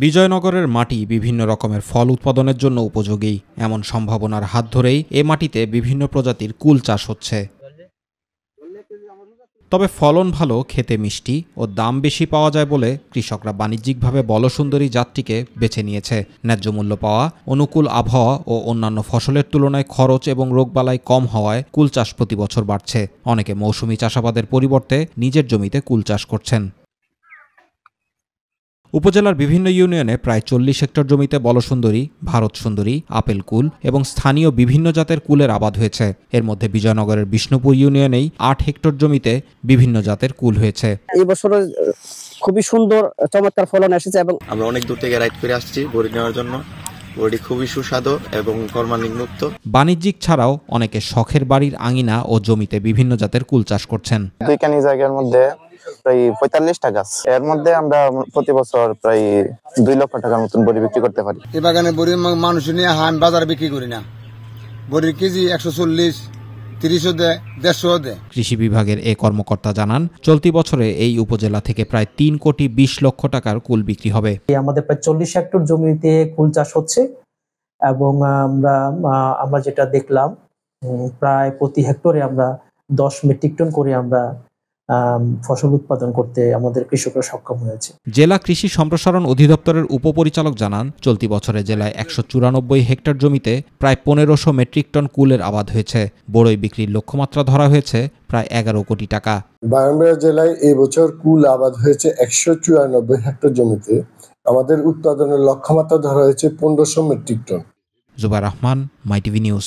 বিজয়নগরের মাটি বিভিন্ন রকমের ফল উৎপাদনের জন্য উপযোগী। এমন সম্ভাবনার হাত ধরেই এ মাটিতে বিভিন্ন প্রজাতির কুল চাষ হচ্ছে। তবে ফলন ভালো, খেতে মিষ্টি ও দাম বেশি পাওয়া যায় বলে কৃষকরা বাণিজ্যিকভাবে বলসুন্দরী জাতটিকে বেছে নিয়েছে। ন্যায্য মূল্য পাওয়া, অনুকূল আবহাওয়া ও অন্যান্য ফসলের তুলনায় খরচ এবং রোগবালাই কম হওয়ায় কুল চাষ প্রতি বছর বাড়ছে। অনেকে মৌসুমি চাষাবাদের পরিবর্তে নিজের জমিতে কুল চাষ করছেন। উপজেলার বিভিন্ন ইউনিয়নে প্রায় 40 হেক্টর জমিতে বলসুন্দরী, ভারত সুন্দরী, আপেল কুল এবং স্থানীয় বিভিন্ন জাতের কুলের আবাদ হয়েছে। এর মধ্যে বিজয়নগরের বিষ্ণুপুর ইউনিয়নেই 8 হেক্টর জমিতে বিভিন্ন জাতের কুল হয়েছে। এই বছর খুবই সুন্দর চমৎকার ফলন এসেছে এবং আমরা অনেক দূর থেকে রাইড করে আসছি বড়ি নেওয়ার জন্য। বড়ি খুবই সুস্বাদু এবং ফরমালিন মুক্ত। বাণিজ্যিক ছাড়াও অনেকে শখের বাড়ির আঙিনা ও জমিতে বিভিন্ন জাতের কুল চাষ করছেন। 2 কানি জায়গার মধ্যে প্রায় 45টা গাছ। এর মধ্যে আমরা প্রতি বছর প্রায় 2 লক্ষ টাকার মতন বড়ি বিক্রি করতে পারি। এই বাগানে বড়ি মানুষ নিয়ে আমি বাজারে বিক্রি করি না। বড়ির কেজি 140, 30 দেয়, 150 দেয়। কৃষি বিভাগের এ কর্মকর্তা জানান, চলতি বছরে এই উপজেলা থেকে প্রায় 3 কোটি 20 লক্ষ টাকার কুল বিক্রি হবে। আমাদের প্রায় 40 হেক্টর জমিতে কুল চাষ হচ্ছে এবং আমরা যেটা দেখলাম প্রায় প্রতি হেক্টরে আমরা 10 মেট্রিক টন করে আমরা ফসল উৎপাদন করতে আমাদের কৃষকরা সক্ষম হয়েছে। জেলা কৃষি সম্প্রসারণ অধিদপ্তরের উপপরিচালক জানান, চলতি বছরে জেলায় 194 হেক্টর জমিতে প্রায় 1500 মেট্রিক টন কুলের আবাদ হয়েছে। বড়ই বিক্রির লক্ষ্যমাত্রা ধরা হয়েছে প্রায় 11 কোটি টাকা। ব্রাহ্মণবাড়িয়া জেলায় এই বছর কুল আবাদ হয়েছে 194 হেক্টর জমিতে। আমাদের উৎপাদনের লক্ষ্যমাত্রা ধরা হয়েছে 1500 মেট্রিক টন। জুবাইর রহমান, মাই টিভি নিউজ।